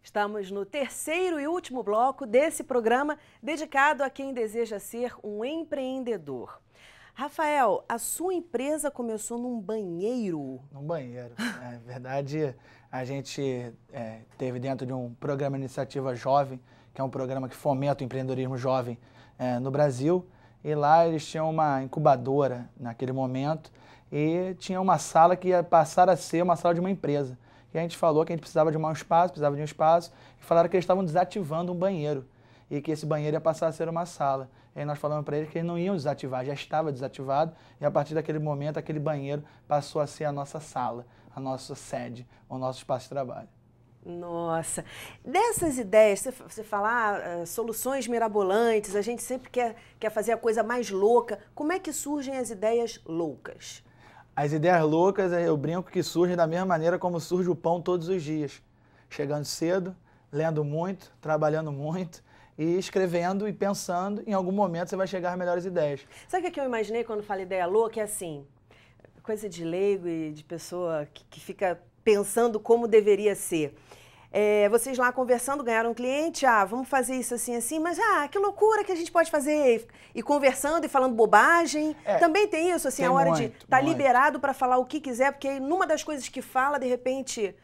Estamos no terceiro e último bloco desse programa dedicado a quem deseja ser um empreendedor. Rafael, a sua empresa começou num banheiro? Num banheiro. Na verdade, a gente teve dentro de um programa Iniciativa Jovem, que é um programa que fomenta o empreendedorismo jovem no Brasil. E lá eles tinham uma incubadora naquele momento e tinha uma sala que ia passar a ser uma sala de uma empresa. E a gente falou que a gente precisava de um espaço, e falaram que eles estavam desativando um banheiro e que esse banheiro ia passar a ser uma sala. E aí nós falamos para eles que eles não iam desativar, já estava desativado, e a partir daquele momento aquele banheiro passou a ser a nossa sala, a nossa sede, o nosso espaço de trabalho. Nossa, dessas ideias, você falar soluções mirabolantes, a gente sempre quer fazer a coisa mais louca. Como é que surgem as ideias loucas? As ideias loucas, eu brinco que surgem da mesma maneira como surge o pão todos os dias. Chegando cedo, lendo muito, trabalhando muito e escrevendo e pensando, em algum momento você vai chegar às melhores ideias. Sabe o que eu imaginei quando falo ideia louca? É assim, coisa de leigo e de pessoa que fica pensando como deveria ser. Vocês lá conversando, ganharam um cliente, vamos fazer isso assim, assim, mas que loucura que a gente pode fazer. E conversando e falando bobagem. Também tem isso, assim, a hora de estar liberado para falar o que quiser, porque numa das coisas que fala, de repente...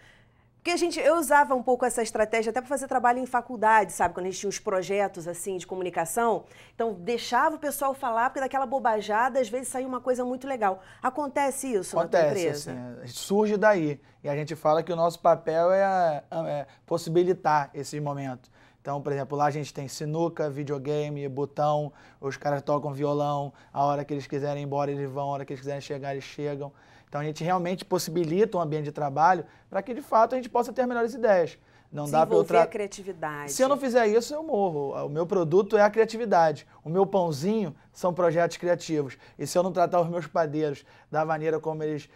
Porque eu usava um pouco essa estratégia até para fazer trabalho em faculdade, sabe? Quando a gente tinha uns projetos assim de comunicação. Então, deixava o pessoal falar, porque daquela bobajada, às vezes, saía uma coisa muito legal. Acontece isso na tua empresa? Acontece, assim, surge daí. E a gente fala que o nosso papel é possibilitar esse momento. Então, por exemplo, lá a gente tem sinuca, videogame, botão, os caras tocam violão, a hora que eles quiserem ir embora eles vão, a hora que eles quiserem chegar eles chegam. Então a gente realmente possibilita um ambiente de trabalho para que de fato a gente possa ter melhores ideias. Não dá para desenvolver a criatividade. Se eu não fizer isso, eu morro. O meu produto é a criatividade. O meu pãozinho são projetos criativos. E se eu não tratar os meus padeiros da maneira como eles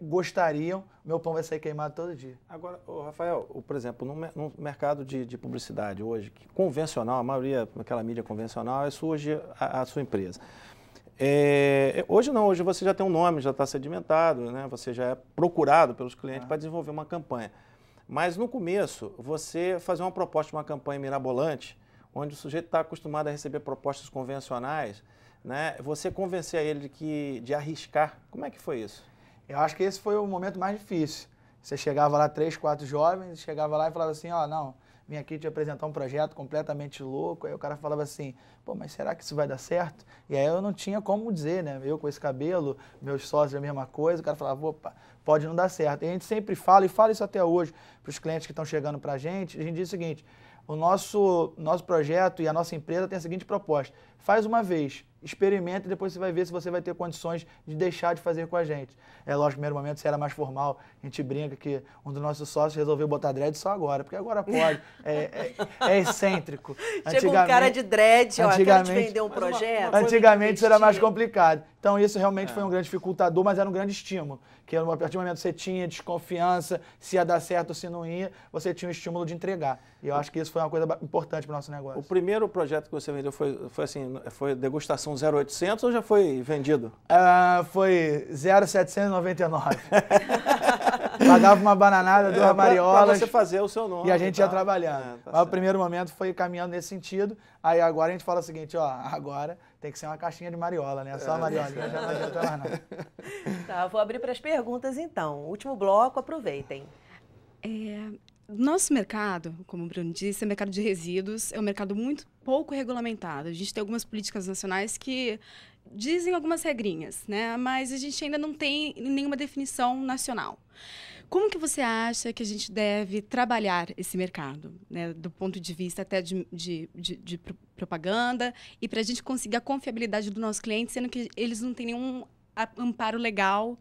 gostariam, meu pão vai sair queimado todo dia. Agora, Rafael, por exemplo, no mercado de publicidade hoje, convencional, a maioria daquela mídia convencional, surge a sua empresa. Hoje não, hoje você já tem um nome, já está sedimentado, né? Você já é procurado pelos clientes para desenvolver uma campanha. Mas no começo, você fazer uma proposta de uma campanha mirabolante, onde o sujeito está acostumado a receber propostas convencionais, né? Você convencer ele de arriscar, como é que foi isso? Eu acho que esse foi o momento mais difícil. Você chegava lá, 3, 4 jovens, chegava lá e falava assim, não, vim aqui te apresentar um projeto completamente louco. Aí o cara falava assim, pô, mas será que isso vai dar certo? E aí eu não tinha como dizer, né? Eu com esse cabelo, meus sócios a mesma coisa, o cara falava, opa, pode não dar certo. E a gente sempre fala, e fala isso até hoje, para os clientes que estão chegando para a gente diz o seguinte, o nosso projeto e a nossa empresa tem a seguinte proposta, faz uma vez, experimenta e depois você vai ver se você vai ter condições de deixar de fazer com a gente. É lógico, no primeiro momento, se era mais formal, a gente brinca que um dos nossos sócios resolveu botar dread só agora, porque agora pode, é excêntrico. Chega um cara de dread, quero te vender um projeto. Antigamente isso era mais complicado. Então isso realmente foi um grande dificultador, mas era um grande estímulo, que a partir do momento que você tinha desconfiança, se ia dar certo ou se não ia, você tinha o estímulo de entregar. E eu acho que isso foi uma coisa importante para o nosso negócio. O primeiro projeto que você vendeu foi degustação 0800 ou já foi vendido? Foi 0,799. Pagava uma bananada, 2 mariolas. Para você fazer o seu nome. E a gente ia trabalhando. Mas o primeiro momento foi caminhando nesse sentido. Aí agora a gente fala o seguinte, agora tem que ser uma caixinha de mariola, né? Só a mariolinha já não adianta mais nada. Tá, vou abrir para as perguntas então. Último bloco, aproveitem. Nosso mercado, como o Bruno disse, é mercado de resíduos, é um mercado muito pouco regulamentado. A gente tem algumas políticas nacionais que dizem algumas regrinhas, né? Mas a gente ainda não tem nenhuma definição nacional. Como que você acha que a gente deve trabalhar esse mercado, né? Do ponto de vista até de propaganda e para a gente conseguir a confiabilidade do nosso cliente, sendo que eles não têm nenhum amparo legal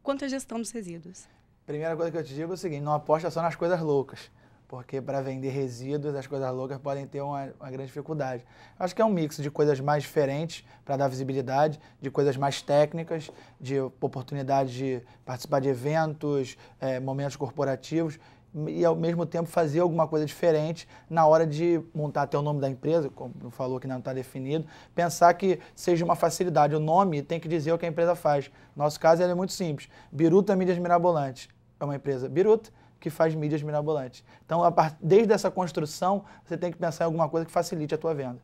quanto à gestão dos resíduos? Primeira coisa que eu te digo é o seguinte, não aposta só nas coisas loucas, porque para vender resíduos, as coisas loucas podem ter uma grande dificuldade. Acho que é um mix de coisas mais diferentes para dar visibilidade, de coisas mais técnicas, de oportunidade de participar de eventos, momentos corporativos, e ao mesmo tempo fazer alguma coisa diferente na hora de montar até o nome da empresa, como falou que não está definido, pensar que seja uma facilidade. O nome tem que dizer o que a empresa faz. No nosso caso, ela é muito simples. Biruta Mídias Mirabolantes é uma empresa biruta, que faz mídias mirabolantes. Então, desde essa construção, você tem que pensar em alguma coisa que facilite a tua venda.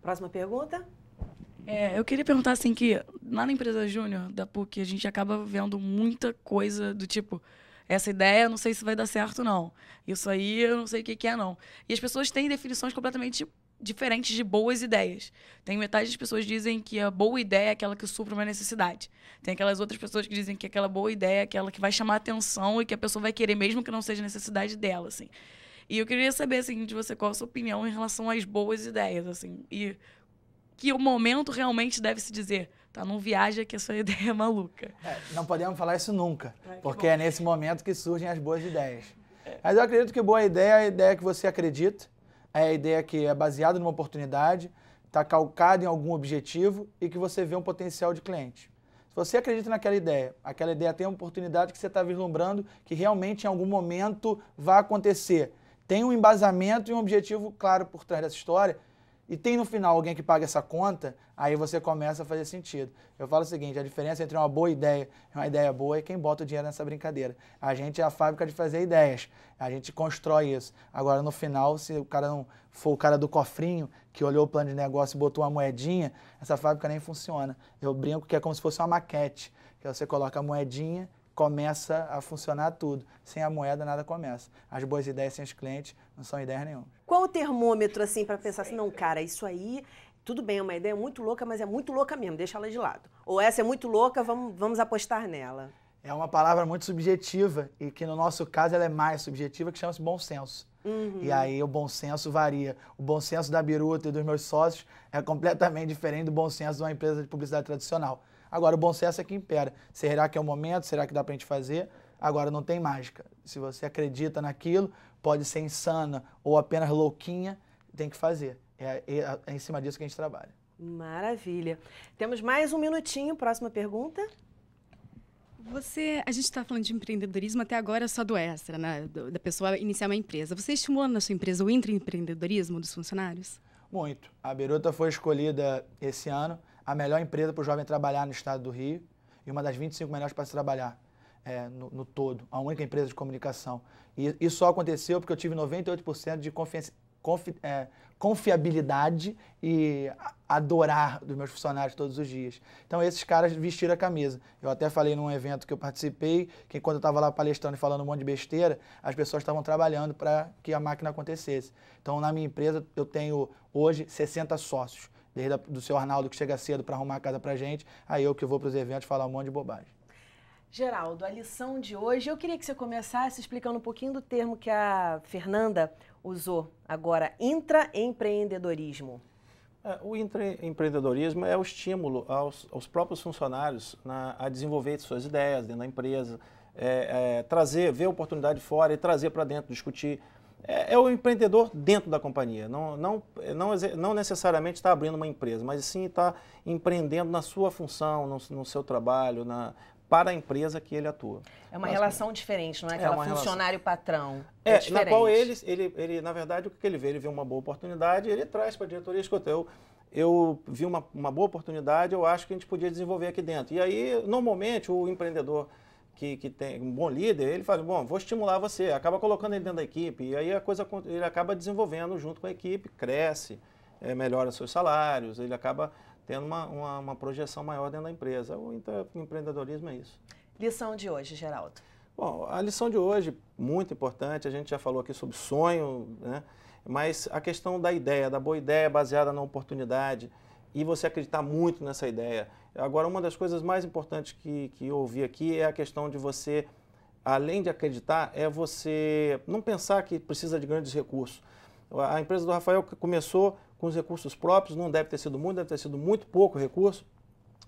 Próxima pergunta. Eu queria perguntar assim que lá na empresa Júnior da PUC a gente acaba vendo muita coisa do tipo, essa ideia eu não sei se vai dar certo não, isso aí eu não sei o que é não. E as pessoas têm definições completamente diferentes de boas ideias. Tem metade das pessoas que dizem que a boa ideia é aquela que supra uma necessidade. Tem aquelas outras pessoas que dizem que aquela boa ideia é aquela que vai chamar atenção e que a pessoa vai querer mesmo que não seja necessidade dela, assim. E eu queria saber assim de você qual a sua opinião em relação às boas ideias, assim, e que o momento realmente deve se dizer, tá, não viaja que a sua ideia é maluca. Não podemos falar isso nunca, porque é nesse momento que surgem as boas ideias. Mas eu acredito que boa ideia é a ideia que você acredita, é a ideia que é baseada numa oportunidade, está calcada em algum objetivo e que você vê um potencial de cliente. Se você acredita naquela ideia, aquela ideia tem uma oportunidade que você está vislumbrando que realmente em algum momento vai acontecer. Tem um embasamento e um objetivo claro por trás dessa história, e tem no final alguém que paga essa conta, aí você começa a fazer sentido. Eu falo o seguinte, a diferença entre uma boa ideia e uma ideia boa é quem bota o dinheiro nessa brincadeira. A gente é a fábrica de fazer ideias, a gente constrói isso. Agora, no final, se o cara não for o cara do cofrinho, que olhou o plano de negócio e botou uma moedinha, essa fábrica nem funciona. Eu brinco que é como se fosse uma maquete, que você coloca a moedinha, começa a funcionar tudo. Sem a moeda, nada começa. As boas ideias sem os clientes não são ideias nenhuma. Qual o termômetro, assim, para pensar assim, não, cara, isso aí, tudo bem, é uma ideia muito louca, mas é muito louca mesmo, deixa ela de lado. Ou essa é muito louca, vamos apostar nela. É uma palavra muito subjetiva e que, no nosso caso, ela é mais subjetiva, que chama-se bom senso. E aí o bom senso varia. O bom senso da Biruta e dos meus sócios é completamente diferente do bom senso de uma empresa de publicidade tradicional. Agora, o bom senso é que impera. Será que é o momento? Será que dá pra gente fazer? Agora, não tem mágica. Se você acredita naquilo, pode ser insana ou apenas louquinha, tem que fazer. É em cima disso que a gente trabalha. Maravilha. Temos mais um minutinho. Próxima pergunta. A gente está falando de empreendedorismo até agora só do extra, né? Da pessoa iniciar uma empresa. Você estimula na sua empresa o intraempreendedorismo dos funcionários? Muito. A Biruta foi escolhida esse ano a melhor empresa para o jovem trabalhar no estado do Rio e uma das 25 melhores para se trabalhar no todo, a única empresa de comunicação. E isso só aconteceu porque eu tive 98% de confiabilidade e adorar dos meus funcionários todos os dias. Então esses caras vestiram a camisa. Eu até falei num evento que eu participei, que quando eu estava lá palestrando e falando um monte de besteira, as pessoas estavam trabalhando para que a máquina acontecesse. Então na minha empresa eu tenho hoje 60 sócios. Desde do seu Arnaldo, que chega cedo para arrumar a casa pra gente, aí eu que vou para os eventos falar um monte de bobagem. Geraldo, a lição de hoje, eu queria que você começasse explicando um pouquinho do termo que a Fernanda usou agora, intraempreendedorismo. O intraempreendedorismo é o estímulo aos próprios funcionários a desenvolver suas ideias dentro da empresa, ver a oportunidade fora e trazer para dentro, discutir. É o empreendedor dentro da companhia, não necessariamente está abrindo uma empresa, mas sim está empreendendo na sua função, no seu trabalho, para a empresa que ele atua. É uma relação diferente, não é aquela funcionário-patrão. Na qual ele, na verdade, o que ele vê? Ele vê uma boa oportunidade, ele traz para a diretoria, escuta, eu vi uma boa oportunidade, eu acho que a gente podia desenvolver aqui dentro. E aí, normalmente, o empreendedor que tem um bom líder, ele fala, bom, vou estimular você, acaba colocando ele dentro da equipe, e aí ele acaba desenvolvendo junto com a equipe, cresce, melhora seus salários, ele acaba tendo uma projeção maior dentro da empresa. O empreendedorismo é isso. Lição de hoje, Geraldo. Bom, a lição de hoje, muito importante, a gente já falou aqui sobre sonho, né? Mas a questão da ideia, da boa ideia baseada na oportunidade, e você acreditar muito nessa ideia. Agora, uma das coisas mais importantes que eu ouvi aqui é a questão de você, além de acreditar, é você não pensar que precisa de grandes recursos. A empresa do Rafael começou com os recursos próprios, não deve ter sido muito, deve ter sido muito pouco recurso,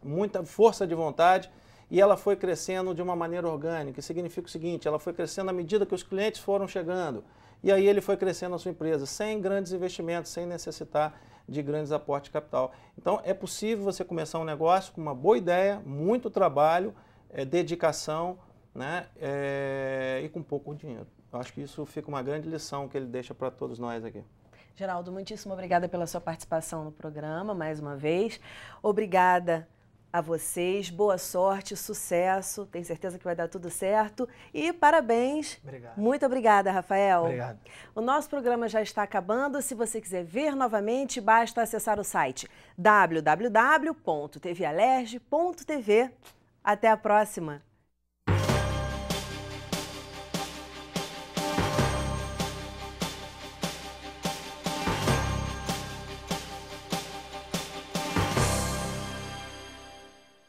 muita força de vontade, e ela foi crescendo de uma maneira orgânica. Significa o seguinte, ela foi crescendo à medida que os clientes foram chegando, e aí ele foi crescendo a sua empresa, sem grandes investimentos, sem necessitar de grandes aportes de capital. Então, é possível você começar um negócio com uma boa ideia, muito trabalho, dedicação, né, e com pouco dinheiro. Eu acho que isso fica uma grande lição que ele deixa para todos nós aqui. Geraldo, muitíssimo obrigada pela sua participação no programa, mais uma vez. Obrigada a vocês, boa sorte, sucesso, tenho certeza que vai dar tudo certo e parabéns. Obrigado. Muito obrigada, Rafael. Obrigado. O nosso programa já está acabando, se você quiser ver novamente, basta acessar o site www.tvalerj.tv. Até a próxima!